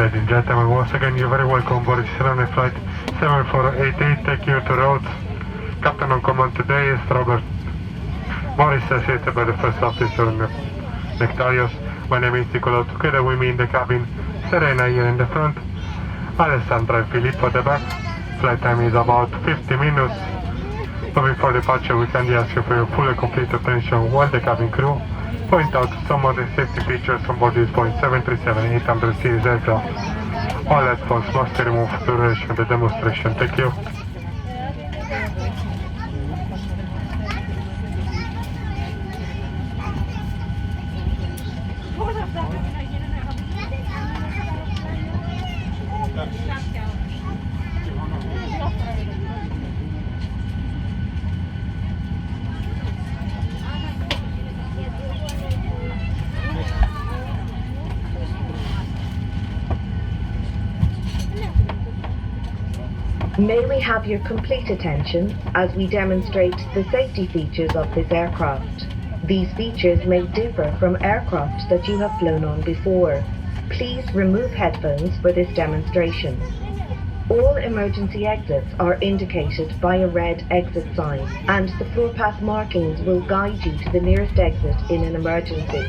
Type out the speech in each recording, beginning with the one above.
Ladies and gentlemen, once again you're very welcome on board Ryanair flight 7488 taking you to Rhodes. Captain on command today is Robert Morris, assisted by the first officer Nectarios. My name is Nicolo. Together with me in the cabin, Serena here in the front, Alessandra and Filippo at the back. Flight time is about 50 minutes. But before departure, we kindly ask you for your full and complete attention while the cabin crew point out some of the safety features on board this Boeing 737-800 series aircraft. All headphones must be removed for the duration of the demonstration. Thank you. May we have your complete attention as we demonstrate the safety features of this aircraft. These features may differ from aircraft that you have flown on before. Please remove headphones for this demonstration. All emergency exits are indicated by a red exit sign, and the floor path markings will guide you to the nearest exit in an emergency.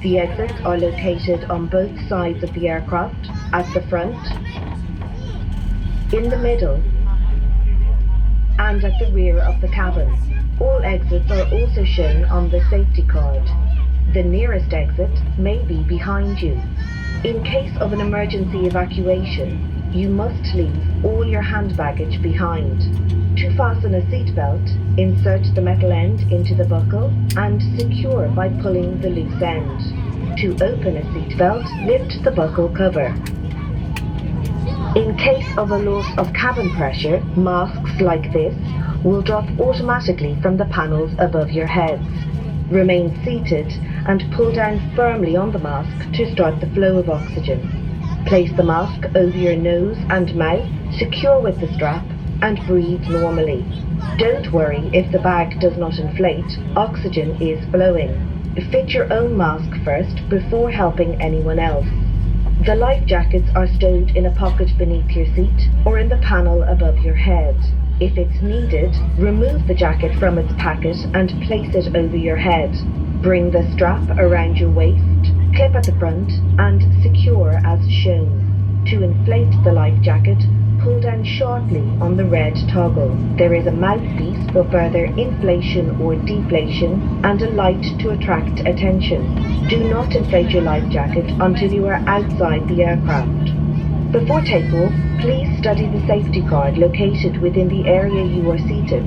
The exits are located on both sides of the aircraft, at the front, in the middle, and at the rear of the cabin. All exits are also shown on the safety card. The nearest exit may be behind you. In case of an emergency evacuation, you must leave all your hand baggage behind. To fasten a seatbelt, insert the metal end into the buckle and secure by pulling the loose end. To open a seatbelt, lift the buckle cover. In case of a loss of cabin pressure, masks like this will drop automatically from the panels above your heads. Remain seated and pull down firmly on the mask to start the flow of oxygen. Place the mask over your nose and mouth, secure with the strap, and breathe normally. Don't worry if the bag does not inflate, oxygen is flowing. Fit your own mask first before helping anyone else. The life jackets are stowed in a pocket beneath your seat or in the panel above your head. If it's needed, remove the jacket from its packet and place it over your head. Bring the strap around your waist, clip at the front, and secure as shown. To inflate the life jacket, pull down sharply on the red toggle. There is a mouthpiece for further inflation or deflation and a light to attract attention. Do not inflate your life jacket until you are outside the aircraft. Before takeoff, please study the safety card located within the area you are seated,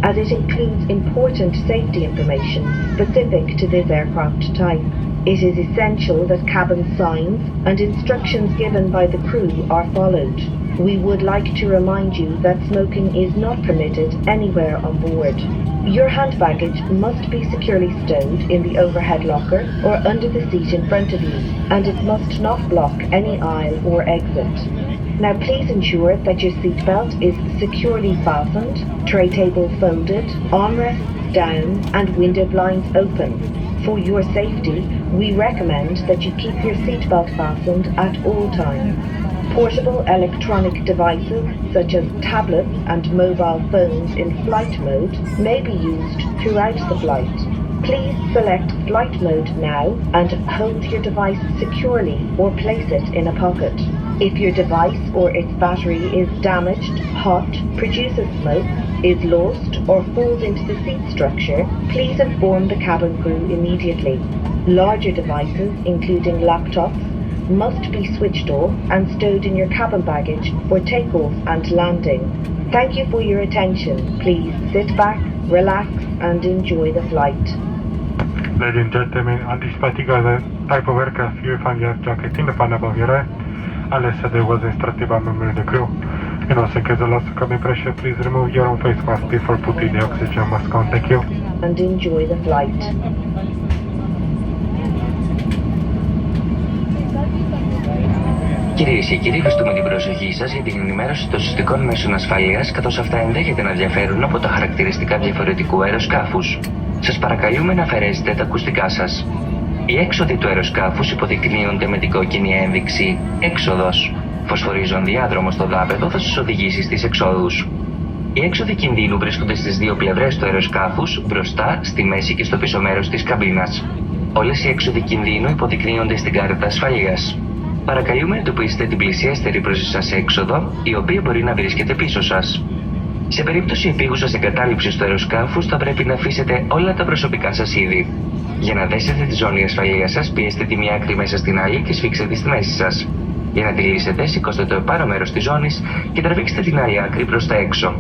as it includes important safety information specific to this aircraft type. It is essential that cabin signs and instructions given by the crew are followed. We would like to remind you that smoking is not permitted anywhere on board. Your hand baggage must be securely stowed in the overhead locker or under the seat in front of you, and it must not block any aisle or exit. Now please ensure that your seatbelt is securely fastened, tray table folded, armrests down, and window blinds open. For your safety, we recommend that you keep your seatbelt fastened at all times. Portable electronic devices such as tablets and mobile phones in flight mode may be used throughout the flight. Please select flight mode now and hold your device securely or place it in a pocket. If your device or its battery is damaged, hot, produces smoke, is lost or falls into the seat structure, please inform the cabin crew immediately. Larger devices, including laptops, must be switched off and stowed in your cabin baggage for takeoff and landing. Thank you for your attention. Please sit back, relax, and enjoy the flight. Ladies and gentlemen, anticipating the type of aircraft, you find your jacket in the panel above your head, unless there was instructed by a member of the crew. And also in case of loss of cabin pressure, please remove your own face mask before putting the oxygen mask on. Thank you. And enjoy the flight. Κυρίες και κύριοι, ευχαριστούμε την προσοχή σας για την ενημέρωση των συστικών μέσων ασφαλείας, καθώς αυτά ενδέχεται να διαφέρουν από τα χαρακτηριστικά διαφορετικού αεροσκάφους. Σας παρακαλούμε να αφαιρέσετε τα ακουστικά σας. Οι έξοδοι του αεροσκάφους υποδεικνύονται με την κόκκινη ένδειξη «Έξοδος». Φωσφορίζον διάδρομο στο δάπεδο θα σας οδηγήσει στις εξόδους. Οι έξοδοι κινδύνου βρίσκονται στις δύο πλευρές του αεροσκάφους, μπροστά, στη μέση και στο πίσω μέρος της καμπίνας. Όλες οι έξοδοι κινδύνου υποδεικνύονται στην κάρτα ασφαλείας. Παρακαλούμε να εντοπίσετε την πλησιέστερη προς εσάς έξοδο, η οποία μπορεί να βρίσκεται πίσω σας. Σε περίπτωση επίγουσας εγκατάλειψης του αεροσκάφους, θα πρέπει να αφήσετε όλα τα προσωπικά σας είδη. Για να δέσετε τη ζώνη ασφαλείας σας, πιέστε τη μία άκρη μέσα στην άλλη και σφίξτε τη στη μέση σας. Για να τη λύσετε, σηκώστε το επάνω μέρος της ζώνης και τραβήξτε την άλλη άκρη προς τα έξω.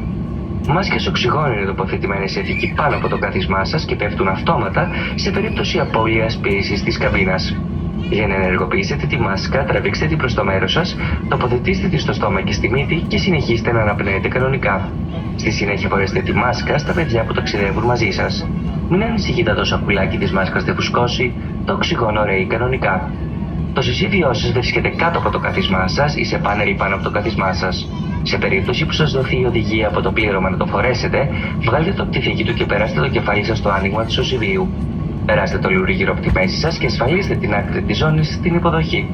Μάσκες οξυγόνου είναι τοποθετημένες σε θήκη πάνω από το κάθισμά σας και πέφτουν αυτόματα σε περίπτωση απώλειας πίεσης της καμπίνας. Για να ενεργοποιήσετε τη μάσκα, τραβήξτε την προς το μέρος σας, τοποθετήστε τη στο στόμα και στη μύτη και συνεχίστε να αναπνέετε κανονικά. Στη συνέχεια φορέστε τη μάσκα στα παιδιά που ταξιδεύουν μαζί σας. Μην ανησυχείτε αν το σακουλάκι της μάσκας δεν φουσκώσει, το οξυγόνο ρέει κανονικά. Το σωσίβιό σας βρίσκεται κάτω από το κάθισμά σας ή σε πάνελ πάνω από το κάθισμά σας. Σε περίπτωση που σας δοθεί η οδηγία από το πλήρωμα να το φορέσετε, βγάλτε το από τη θήκη του και περάστε το κεφάλι σας στο άνοιγμα του σωσίβιου. Περάστε το λουρί γύρω από τη μέση σας και ασφαλίστε την άκρη της ζώνης στην υποδοχή.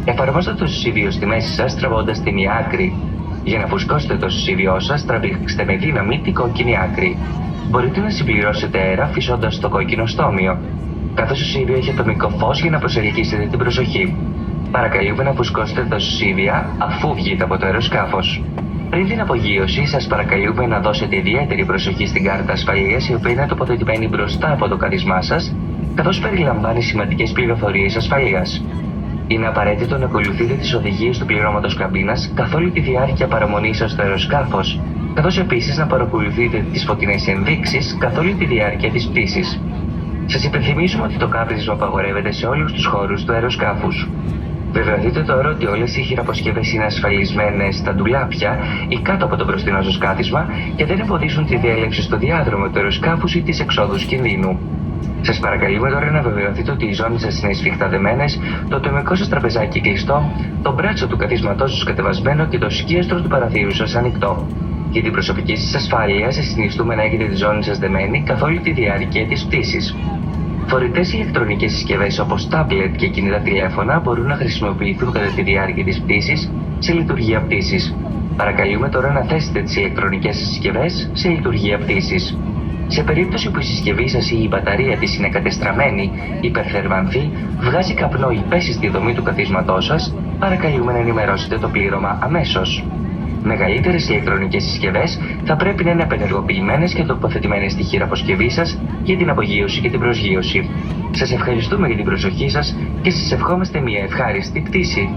Εφαρμόστε το σωσίβιο στη μέση σας τραβώντας τη μία άκρη. Για να φουσκώσετε το σωσίβιό σας, τραβήξτε με δύναμη την κόκκινη άκρη. Μπορείτε να συμπληρώσετε αέρα φυσώντας το κόκκινο στόμιο. Κάθε σωσίβιο έχει ατομικό φως για να προσελκύσετε την προσοχή. Παρακαλούμε να φουσκώσετε τα σωσίβια αφού βγείτε από το αεροσκάφος. Πριν την απογείωση, σας παρακαλούμε να δώσετε ιδιαίτερη προσοχή στην κάρτα ασφαλείας, η οποία είναι τοποθετημένη μπροστά από το κάθισμά σας, καθώς περιλαμβάνει σημαντικές πληροφορίες ασφαλείας. Είναι απαραίτητο να ακολουθείτε τις οδηγίες του πληρώματος καμπίνας καθ' όλη τη διάρκεια παραμονής σας στο αεροσκάφος, καθώς επίσης να παρακολουθείτε τις φωτεινές ενδείξεις καθ' όλη τη διάρκεια της πτήσης. Σας υπενθυμίζουμε ότι το κάπνισμα απαγορεύεται σε όλους τους χώρους του αεροσκάφους. Βεβαιωθείτε τώρα ότι όλες οι χειραποσκευές είναι ασφαλισμένες στα ντουλάπια ή κάτω από το μπροστινό σας κάθισμα και δεν εμποδίζουν τη διέλευση στο διάδρομο του αεροσκάφους ή τις εξόδους κινδύνου. Σας παρακαλούμε τώρα να βεβαιωθείτε ότι οι ζώνες σας είναι σφιχτά δεμένες, το ατομικό σας τραπεζάκι κλειστό, το μπράτσο του καθίσματός σας κατεβασμένο και το σκίαστρο του παραθύρου σας ανοιχτό. Για την προσωπική σας ασφάλεια, σας συνιστούμε να έχετε τη ζώνη σας δεμένη καθ' όλη τη διάρκεια της πτήσης. Φορητές ηλεκτρονικές συσκευές όπως τάμπλετ και κινητά τηλέφωνα μπορούν να χρησιμοποιηθούν κατά τη διάρκεια της πτήσης σε λειτουργία πτήσης. Παρακαλούμε τώρα να θέσετε τις ηλεκτρονικές σας συσκευές σε λειτουργία πτήσης. Σε περίπτωση που η συσκευή σας ή η μπαταρία της είναι κατεστραμμένη, υπερθερμανθεί, βγάζει καπνό ή πέσει στη δομή του καθίσματός σας, παρακαλούμε να ενημερώσετε το πλήρωμα αμέσως. Μεγαλύτερες ηλεκτρονικές συσκευές θα πρέπει να είναι απενεργοποιημένες και τοποθετημένες στη χειραποσκευή σας για την απογείωση και την προσγείωση. Σας ευχαριστούμε για την προσοχή σας και σας ευχόμαστε μια ευχάριστη πτήση.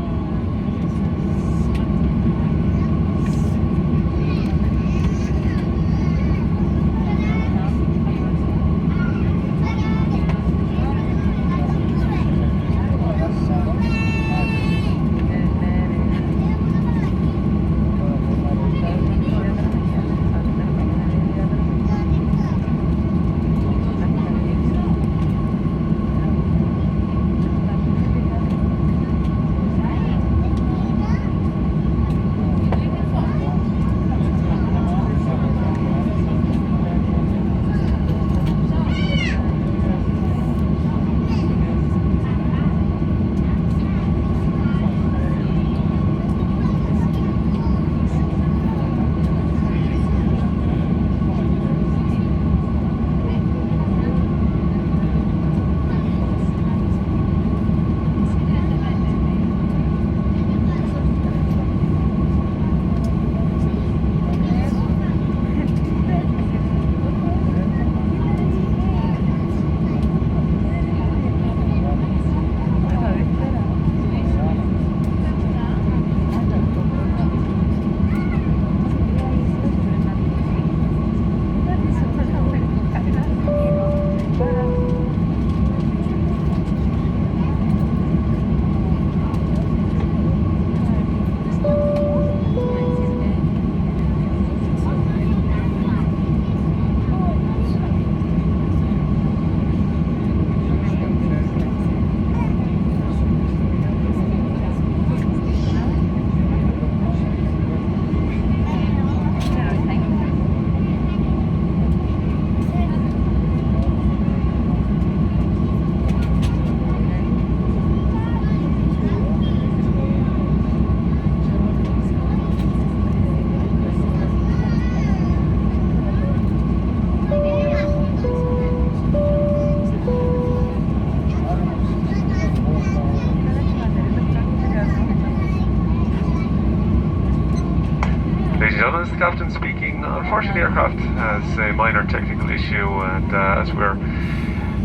the captain speaking. Unfortunately, the aircraft has a minor technical issue, and as we're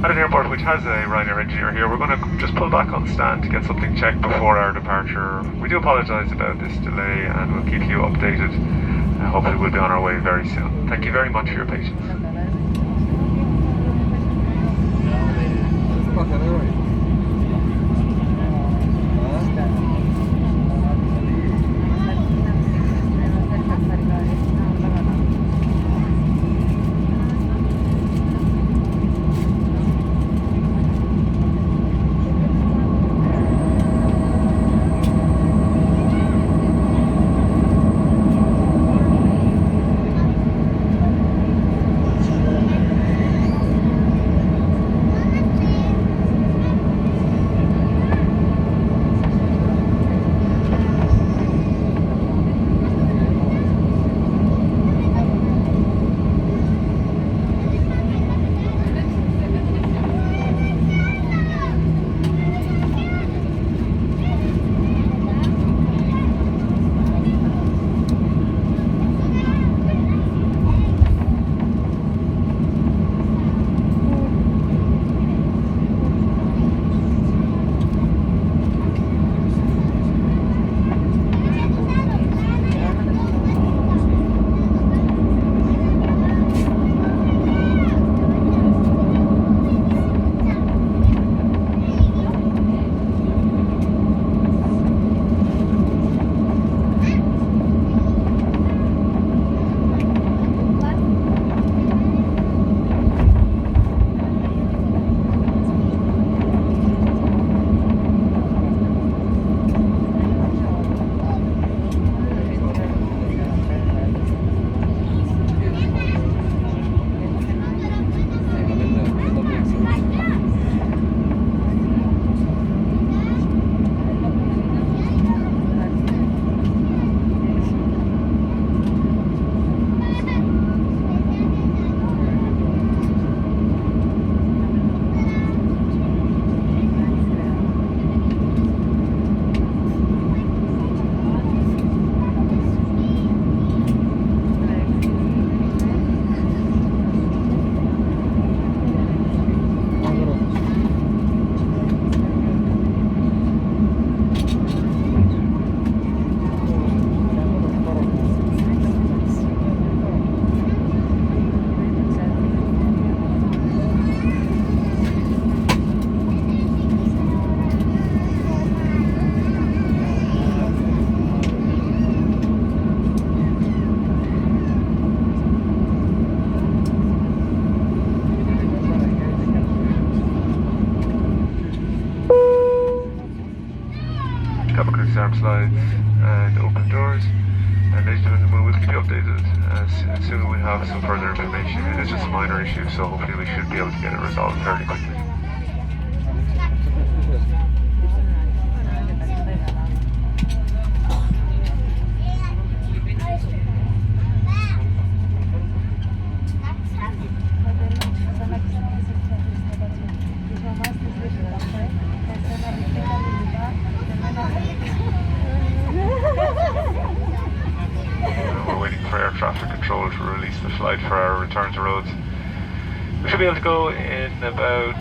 at an airport which has a Ryanair engineer here, we're going to just pull back on the stand to get something checked before our departure. We do apologise about this delay, and we'll keep you updated. Hopefully we'll be on our way very soon. Thank you very much for your patience. Arm slides and open doors, and ladies and gentlemen, we'll keep you updated as soon as we have some further information. It is just a minor issue, so hopefully we should be able to get it resolved fairly quickly. Traffic control to release the flight for our return to Rhodes. We should be able to go in about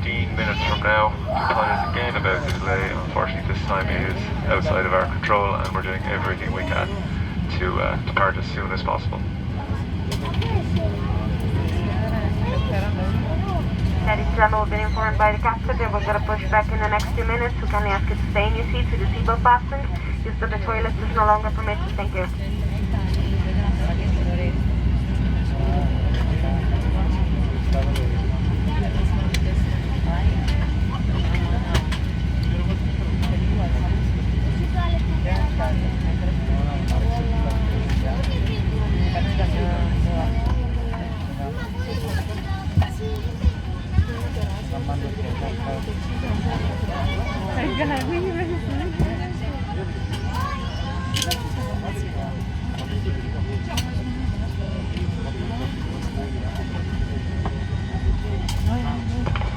15 minutes from now. Apologies again about the delay. Unfortunately, this time it is outside of our control, and we're doing everything we can to depart as soon as possible. Ladies and gentlemen, we've been informed by the captain that we're going to push back in the next few minutes. We kindly ask you to stay in your seats with the seatbelt fastened. Use of the toilets is no longer permitted. Thank you. Grazie.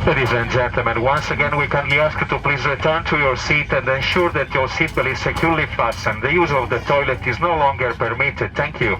Ladies and gentlemen, once again we kindly ask you to please return to your seat and ensure that your seatbelt is securely fastened. The use of the toilet is no longer permitted. Thank you.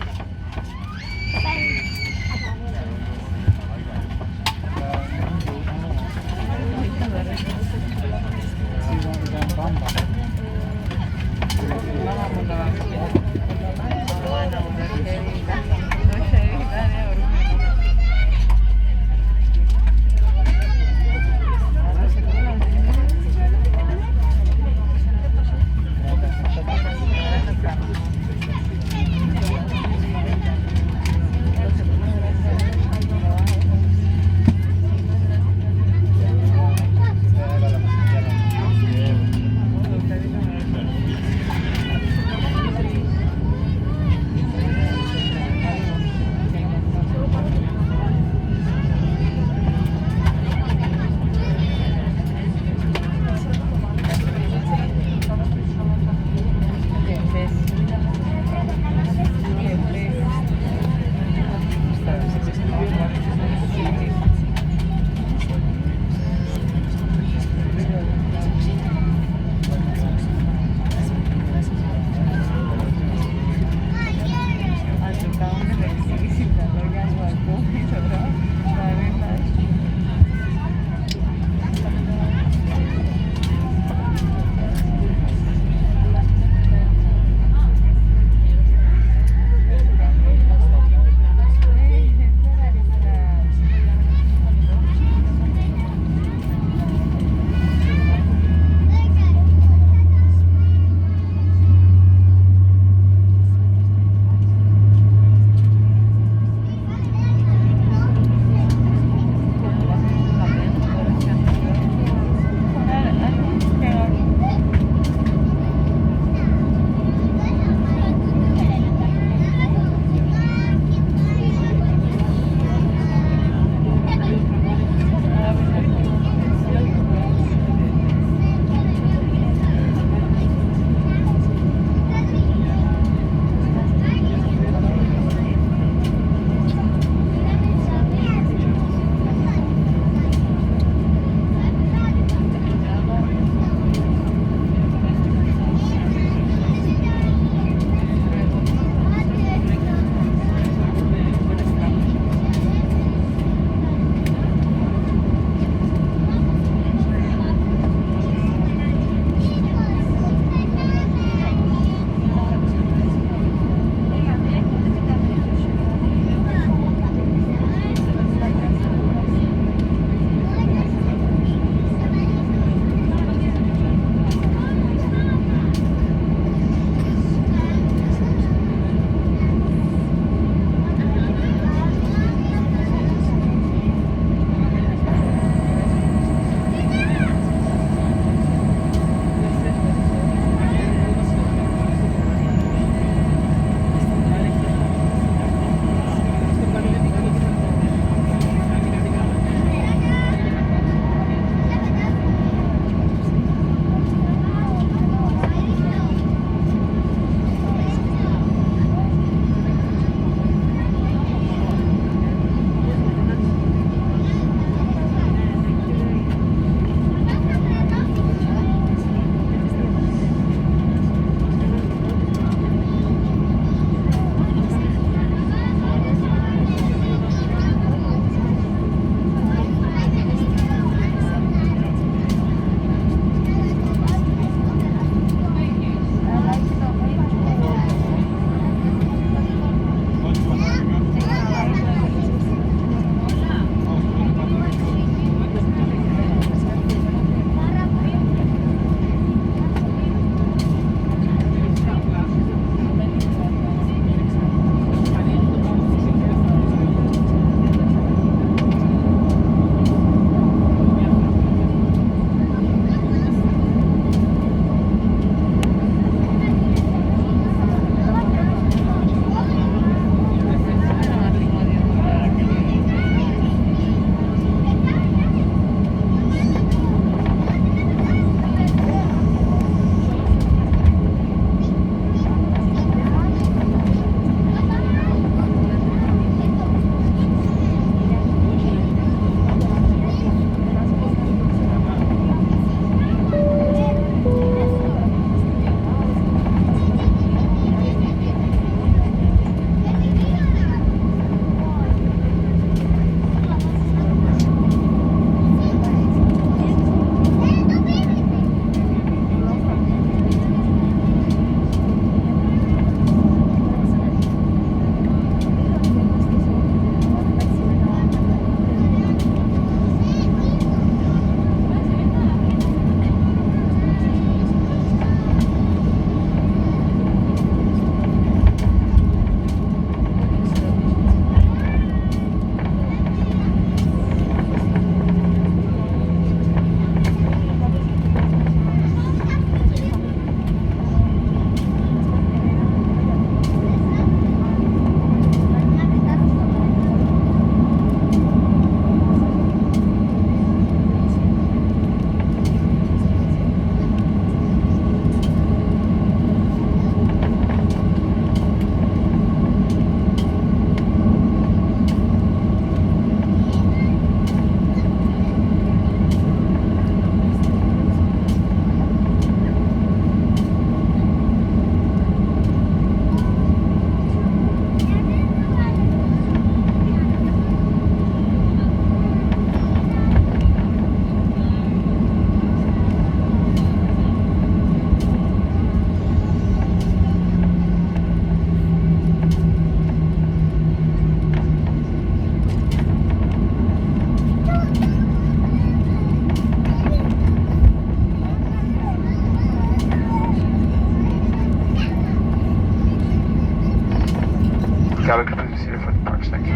cabin crew, please proceed for departure. Thank you.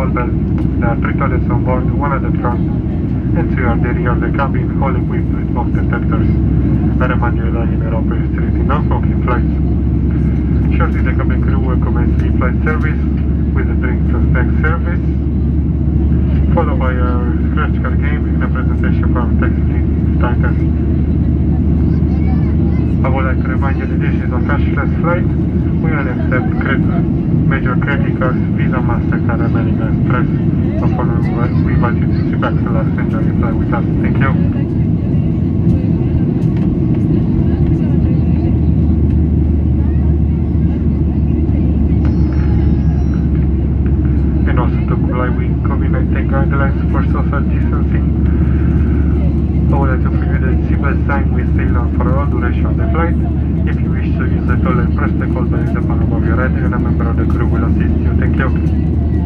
There are 3 toilets on board, one at the front, and 2 at the rear of the cabin, all equipped with smoke detectors. I remind you that Ryanair operates 3 non-smoking flights. Shortly the cabin crew will commence in-flight service with the drink plus back service, followed by a scratch card game and a presentation from taxi Titan. I would like to remind you that this is a cashless flight. We only accept major credit cards, Visa, MasterCard, American Express. We invite you to sit back, relax, and enjoy your flight with us. Thank you. And also to comply with COVID-19 guidelines for social distancing, I would like to preview the seatbelt sign will stay on for all duration of the flight. If you wish to use the toilet, press the call button in the panel above your head and a member of the crew will assist you. Thank you.